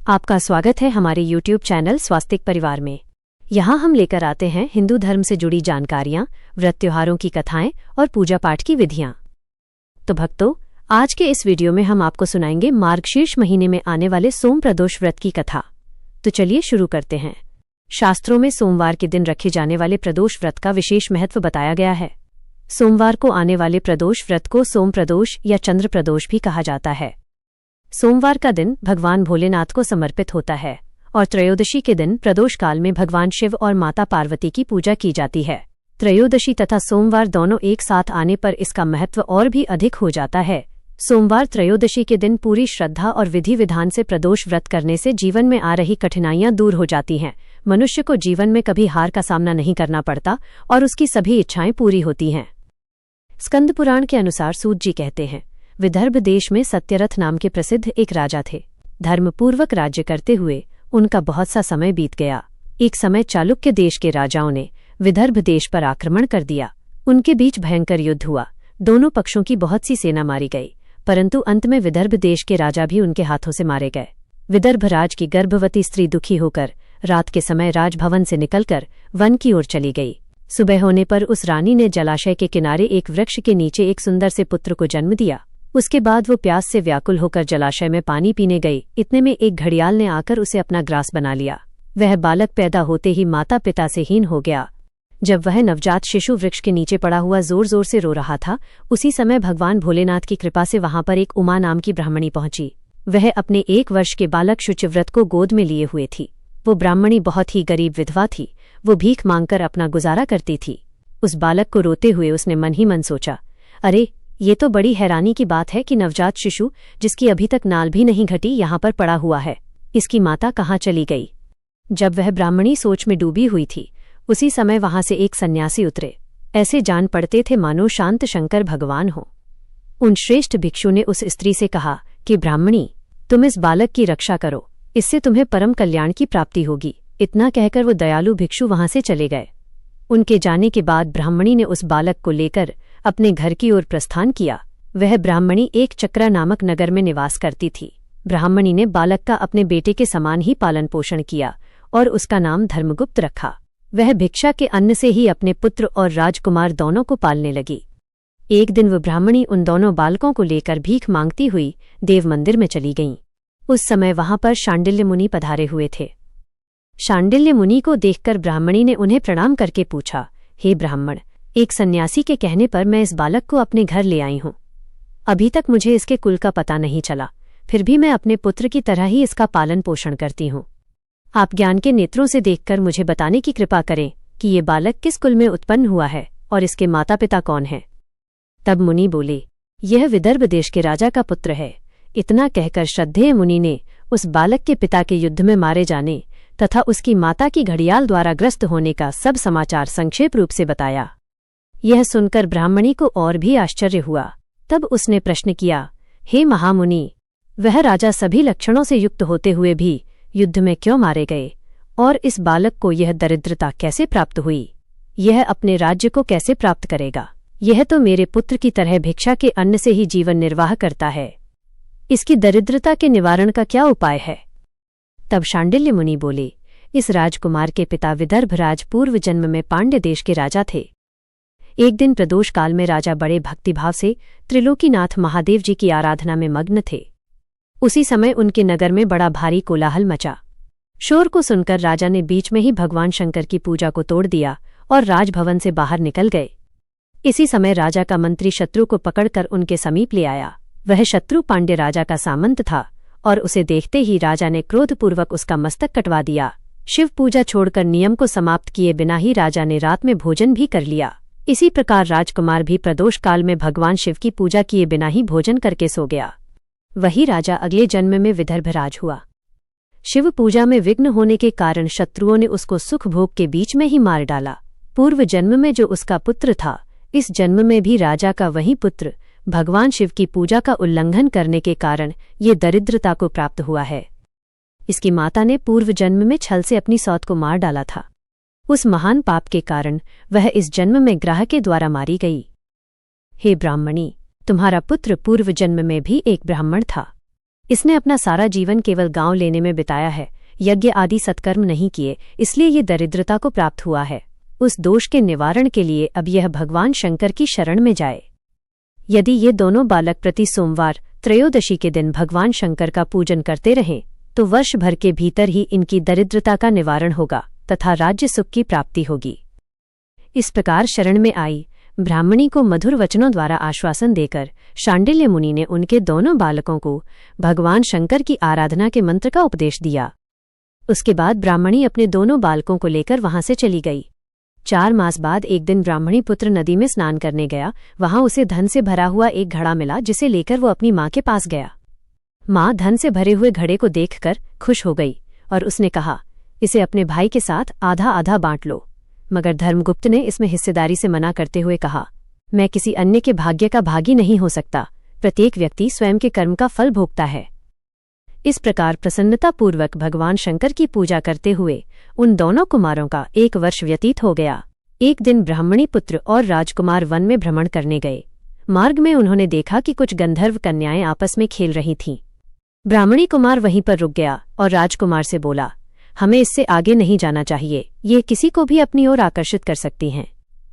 आपका स्वागत है हमारे YouTube चैनल स्वास्तिक परिवार में। यहाँ हम लेकर आते हैं हिंदू धर्म से जुड़ी जानकारियाँ, व्रत त्योहारों की कथाएं और पूजा पाठ की विधियाँ। तो भक्तों, आज के इस वीडियो में हम आपको सुनाएंगे मार्गशीर्ष महीने में आने वाले सोम प्रदोष व्रत की कथा। तो चलिए शुरू करते हैं। शास्त्रों में सोमवार के दिन रखे जाने वाले प्रदोष व्रत का विशेष महत्व बताया गया है। सोमवार को आने वाले प्रदोष व्रत को सोम प्रदोष या चंद्र प्रदोष भी कहा जाता है। सोमवार का दिन भगवान भोलेनाथ को समर्पित होता है और त्रयोदशी के दिन प्रदोष काल में भगवान शिव और माता पार्वती की पूजा की जाती है। त्रयोदशी तथा सोमवार दोनों एक साथ आने पर इसका महत्व और भी अधिक हो जाता है। सोमवार त्रयोदशी के दिन पूरी श्रद्धा और विधि विधान से प्रदोष व्रत करने से जीवन में आ रही कठिनाइयां दूर हो जाती हैं। मनुष्य को जीवन में कभी हार का सामना नहीं करना पड़ता और उसकी सभी इच्छाएं पूरी होती हैं। स्कंद पुराण के अनुसार सूत जी कहते हैं, विदर्भ देश में सत्यरथ नाम के प्रसिद्ध एक राजा थे। धर्मपूर्वक राज्य करते हुए उनका बहुत सा समय बीत गया। एक समय चालुक्य देश के राजाओं ने विदर्भ देश पर आक्रमण कर दिया। उनके बीच भयंकर युद्ध हुआ। दोनों पक्षों की बहुत सी सेना मारी गई, परंतु अंत में विदर्भ देश के राजा भी उनके हाथों से मारे गए। विदर्भ राज की गर्भवती स्त्री दुखी होकर रात के समय राजभवन से निकलकर वन की ओर चली गई। सुबह होने पर उस रानी ने जलाशय के किनारे एक वृक्ष के नीचे एक सुंदर से पुत्र को जन्म दिया। उसके बाद वो प्यास से व्याकुल होकर जलाशय में पानी पीने गई। इतने में एक घड़ियाल ने आकर उसे अपना ग्रास बना लिया। वह बालक पैदा होते ही माता पिता से हीन हो गया। जब वह नवजात शिशु वृक्ष के नीचे पड़ा हुआ जोर जोर से रो रहा था, उसी समय भगवान भोलेनाथ की कृपा से वहां पर एक उमा नाम की ब्राह्मणी पहुंची। वह अपने 1 वर्ष के बालक शुचिव्रत को गोद में लिए हुए थी। वो ब्राह्मणी बहुत ही गरीब विधवा थी। वो भीख मांगकर अपना गुजारा करती थी। उस बालक को रोते हुए उसने मन ही मन सोचा, अरे ये तो बड़ी हैरानी की बात है कि नवजात शिशु जिसकी अभी तक नाल भी नहीं घटी यहाँ पर पड़ा हुआ है। इसकी माता कहाँ चली गई? जब वह ब्राह्मणी सोच में डूबी हुई थी, उसी समय वहां से एक सन्यासी उतरे। ऐसे जान पड़ते थे मानो शांत शंकर भगवान हो। उन श्रेष्ठ भिक्षु ने उस स्त्री से कहा कि ब्राह्मणी, तुम इस बालक की रक्षा करो, इससे तुम्हें परम कल्याण की प्राप्ति होगी। इतना कहकर वो दयालु भिक्षु वहां से चले गए। उनके जाने के बाद ब्राह्मणी ने उस बालक को लेकर अपने घर की ओर प्रस्थान किया। वह ब्राह्मणी एक चक्रा नामक नगर में निवास करती थी। ब्राह्मणी ने बालक का अपने बेटे के समान ही पालन पोषण किया और उसका नाम धर्मगुप्त रखा। वह भिक्षा के अन्न से ही अपने पुत्र और राजकुमार दोनों को पालने लगी। एक दिन वह ब्राह्मणी उन दोनों बालकों को लेकर भीख मांगती हुई देव मंदिर में चली गईं। उस समय वहां पर शांडिल्य मुनि पधारे हुए थे। शांडिल्य मुनि को देखकर ब्राह्मणी ने उन्हें प्रणाम करके पूछा, हे ब्राह्मण, एक सन्यासी के कहने पर मैं इस बालक को अपने घर ले आई हूं। अभी तक मुझे इसके कुल का पता नहीं चला, फिर भी मैं अपने पुत्र की तरह ही इसका पालन पोषण करती हूं। आप ज्ञान के नेत्रों से देखकर मुझे बताने की कृपा करें कि ये बालक किस कुल में उत्पन्न हुआ है और इसके माता पिता कौन हैं। तब मुनि बोले, यह विदर्भ देश के राजा का पुत्र है। इतना कहकर श्रद्धेय मुनि ने उस बालक के पिता के युद्ध में मारे जाने तथा उसकी माता की घड़ियाल द्वारा ग्रस्त होने का सब समाचार संक्षेप रूप से बताया। यह सुनकर ब्राह्मणी को और भी आश्चर्य हुआ। तब उसने प्रश्न किया, हे महामुनि, वह राजा सभी लक्षणों से युक्त होते हुए भी युद्ध में क्यों मारे गए और इस बालक को यह दरिद्रता कैसे प्राप्त हुई? यह अपने राज्य को कैसे प्राप्त करेगा? यह तो मेरे पुत्र की तरह भिक्षा के अन्न से ही जीवन निर्वाह करता है। इसकी दरिद्रता के निवारण का क्या उपाय है? तब शांडिल्य मुनि बोले, इस राजकुमार के पिता विदर्भ राज पूर्व जन्म में पांड्य देश के राजा थे। एक दिन प्रदोष काल में राजा बड़े भक्तिभाव से त्रिलोकीनाथ महादेव जी की आराधना में मग्न थे। उसी समय उनके नगर में बड़ा भारी कोलाहल मचा। शोर को सुनकर राजा ने बीच में ही भगवान शंकर की पूजा को तोड़ दिया और राजभवन से बाहर निकल गए। इसी समय राजा का मंत्री शत्रु को पकड़कर उनके समीप ले आया। वह शत्रु पांड्य राजा का सामंत था और उसे देखते ही राजा ने क्रोधपूर्वक उसका मस्तक कटवा दिया। शिव पूजा छोड़कर नियम को समाप्त किए बिना ही राजा ने रात में भोजन भी कर लिया। इसी प्रकार राजकुमार भी प्रदोष काल में भगवान शिव की पूजा किए बिना ही भोजन करके सो गया। वही राजा अगले जन्म में विदर्भराज हुआ। शिव पूजा में विघ्न होने के कारण शत्रुओं ने उसको सुख भोग के बीच में ही मार डाला। पूर्व जन्म में जो उसका पुत्र था, इस जन्म में भी राजा का वही पुत्र भगवान शिव की पूजा का उल्लंघन करने के कारण ये दरिद्रता को प्राप्त हुआ है। इसकी माता ने पूर्व जन्म में छल से अपनी सौत को मार डाला था। उस महान पाप के कारण वह इस जन्म में ग्रह के द्वारा मारी गई। हे ब्राह्मणी, तुम्हारा पुत्र पूर्व जन्म में भी एक ब्राह्मण था। इसने अपना सारा जीवन केवल गांव लेने में बिताया है, यज्ञ आदि सत्कर्म नहीं किए, इसलिए ये दरिद्रता को प्राप्त हुआ है। उस दोष के निवारण के लिए अब यह भगवान शंकर की शरण में जाए। यदि ये दोनों बालक प्रति सोमवार त्रयोदशी के दिन भगवान शंकर का पूजन करते रहें तो वर्ष भर के भीतर ही इनकी दरिद्रता का निवारण होगा तथा राज्य सुख की प्राप्ति होगी। इस प्रकार शरण में आई ब्राह्मणी को मधुर वचनों द्वारा आश्वासन देकर शांडिल्य मुनि ने उनके दोनों बालकों को भगवान शंकर की आराधना के मंत्र का उपदेश दिया। उसके बाद ब्राह्मणी अपने दोनों बालकों को लेकर वहां से चली गई। 4 मास बाद एक दिन ब्राह्मणी पुत्र नदी में स्नान करने गया। वहां उसे धन से भरा हुआ एक घड़ा मिला, जिसे लेकर वो अपनी माँ के पास गया। माँ धन से भरे हुए घड़े को देखकर खुश हो गई और उसने कहा, इसे अपने भाई के साथ आधा आधा बांट लो। मगर धर्मगुप्त ने इसमें हिस्सेदारी से मना करते हुए कहा, मैं किसी अन्य के भाग्य का भागी नहीं हो सकता। प्रत्येक व्यक्ति स्वयं के कर्म का फल भोगता है। इस प्रकार प्रसन्नतापूर्वक भगवान शंकर की पूजा करते हुए उन दोनों कुमारों का 1 वर्ष व्यतीत हो गया। एक दिन ब्राह्मणी पुत्र और राजकुमार वन में भ्रमण करने गए। मार्ग में उन्होंने देखा कि कुछ गंधर्व कन्याएं आपस में खेल रही थीं। ब्राह्मणी कुमार वहीं पर रुक गया और राजकुमार से बोला, हमें इससे आगे नहीं जाना चाहिए, ये किसी को भी अपनी ओर आकर्षित कर सकती हैं।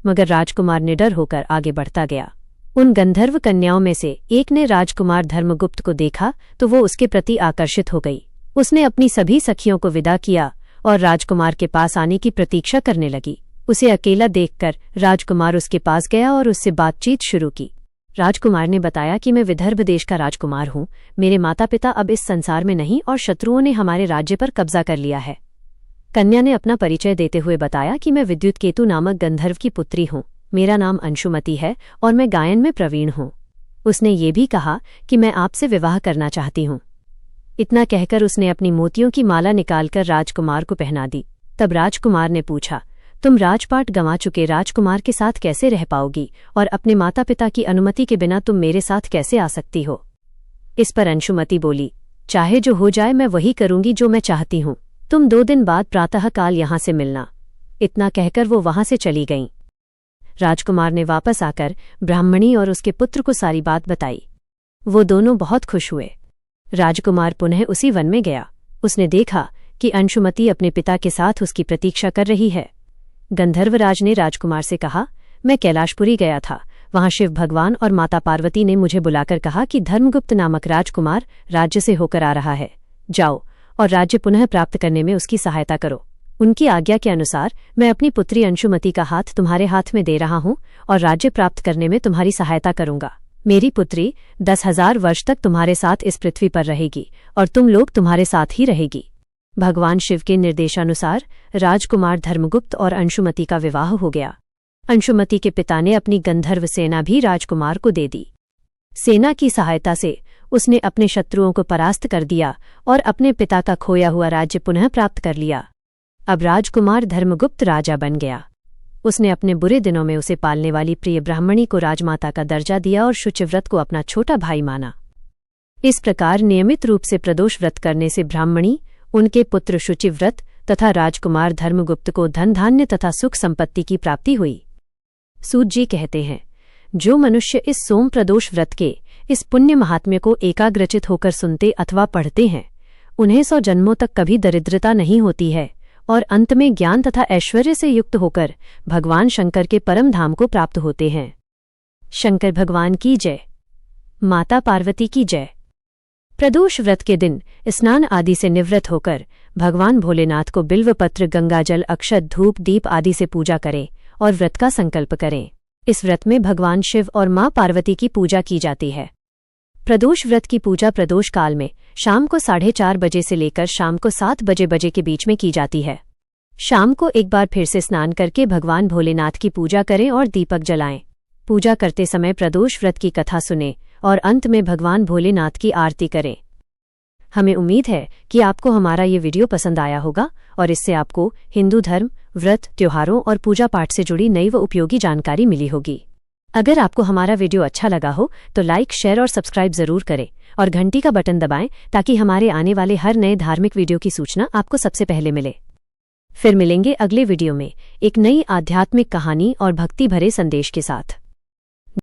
मगर राजकुमार निडर होकर आगे बढ़ता गया। उन गंधर्व कन्याओं में से एक ने राजकुमार धर्मगुप्त को देखा तो वो उसके प्रति आकर्षित हो गई। उसने अपनी सभी सखियों को विदा किया और राजकुमार के पास आने की प्रतीक्षा करने लगी। उसे अकेला देखकर राजकुमार उसके पास गया और उससे बातचीत शुरू की। राजकुमार ने बताया कि मैं विदर्भ देश का राजकुमार हूँ। मेरे माता पिता अब इस संसार में नहीं और शत्रुओं ने हमारे राज्य पर कब्जा कर लिया है। कन्या ने अपना परिचय देते हुए बताया कि मैं विद्युत केतु नामक गंधर्व की पुत्री हूँ। मेरा नाम अंशुमति है और मैं गायन में प्रवीण हूँ। उसने ये भी कहा कि मैं आपसे विवाह करना चाहती हूँ। इतना कहकर उसने अपनी मोतियों की माला निकालकर राजकुमार को पहना दी। तब राजकुमार ने पूछा, तुम राजपाट गंवा चुके राजकुमार के साथ कैसे रह पाओगी और अपने माता पिता की अनुमति के बिना तुम मेरे साथ कैसे आ सकती हो? इस पर अंशुमति बोली, चाहे जो हो जाए मैं वही करूंगी जो मैं चाहती हूँ। तुम 2 दिन बाद प्रातःकाल यहां से मिलना। इतना कहकर वो वहां से चली गईं। राजकुमार ने वापस आकर ब्राह्मणी और उसके पुत्र को सारी बात बताई। वो दोनों बहुत खुश हुए। राजकुमार पुनः उसी वन में गया। उसने देखा कि अंशुमति अपने पिता के साथ उसकी प्रतीक्षा कर रही है। गंधर्वराज ने राजकुमार से कहा, मैं कैलाशपुरी गया था। वहां शिव भगवान और माता पार्वती ने मुझे बुलाकर कहा कि धर्मगुप्त नामक राजकुमार राज्य से होकर आ रहा है। जाओ और राज्य पुनः प्राप्त करने में उसकी सहायता करो। उनकी आज्ञा के अनुसार मैं अपनी पुत्री अंशुमति का हाथ तुम्हारे हाथ में दे रहा हूं और राज्य प्राप्त करने में तुम्हारी सहायता करूंगा। मेरी पुत्री 10,000 वर्ष तक तुम्हारे साथ इस पृथ्वी पर रहेगी और तुम लोग तुम्हारे साथ ही रहेगी। भगवान शिव के निर्देशानुसार राजकुमार धर्मगुप्त और अंशुमति का विवाह हो गया। अंशुमति के पिता ने अपनी गंधर्व सेना भी राजकुमार को दे दी। सेना की सहायता से उसने अपने शत्रुओं को परास्त कर दिया और अपने पिता का खोया हुआ राज्य पुनः प्राप्त कर लिया। अब राजकुमार धर्मगुप्त राजा बन गया। उसने अपने बुरे दिनों में उसे पालने वाली प्रिय ब्राह्मणी को राजमाता का दर्जा दिया और शुचिव्रत को अपना छोटा भाई माना। इस प्रकार नियमित रूप से प्रदोष व्रत करने से ब्राह्मणी, उनके पुत्र शुचिव्रत तथा राजकुमार धर्मगुप्त को धन धान्य तथा सुख संपत्ति की प्राप्ति हुई। सूत जी कहते हैं, जो मनुष्य इस सोम प्रदोष व्रत के इस पुण्य महात्म्य को एकाग्रचित होकर सुनते अथवा पढ़ते हैं, उन्हें 100 जन्मों तक कभी दरिद्रता नहीं होती है और अंत में ज्ञान तथा ऐश्वर्य से युक्त होकर भगवान शंकर के परम धाम को प्राप्त होते हैं। शंकर भगवान की जय। माता पार्वती की जय। प्रदोष व्रत के दिन स्नान आदि से निवृत्त होकर भगवान भोलेनाथ को बिल्वपत्र, गंगाजल, अक्षत, धूप, दीप आदि से पूजा करें और व्रत का संकल्प करें। इस व्रत में भगवान शिव और मां पार्वती की पूजा की जाती है। प्रदोष व्रत की पूजा प्रदोष काल में शाम को 4:30 बजे से लेकर शाम को 7 बजे के बीच में की जाती है। शाम को एक बार फिर से स्नान करके भगवान भोलेनाथ की पूजा करें और दीपक जलाएं। पूजा करते समय प्रदोष व्रत की कथा सुनें और अंत में भगवान भोलेनाथ की आरती करें। हमें उम्मीद है कि आपको हमारा ये वीडियो पसंद आया होगा और इससे आपको हिंदू धर्म, व्रत, त्योहारों और पूजा पाठ से जुड़ी नई व उपयोगी जानकारी मिली होगी। अगर आपको हमारा वीडियो अच्छा लगा हो तो लाइक, शेयर और सब्सक्राइब जरूर करें और घंटी का बटन दबाएं ताकि हमारे आने वाले हर नए धार्मिक वीडियो की सूचना आपको सबसे पहले मिले। फिर मिलेंगे अगले वीडियो में एक नई आध्यात्मिक कहानी और भक्ति भरे संदेश के साथ।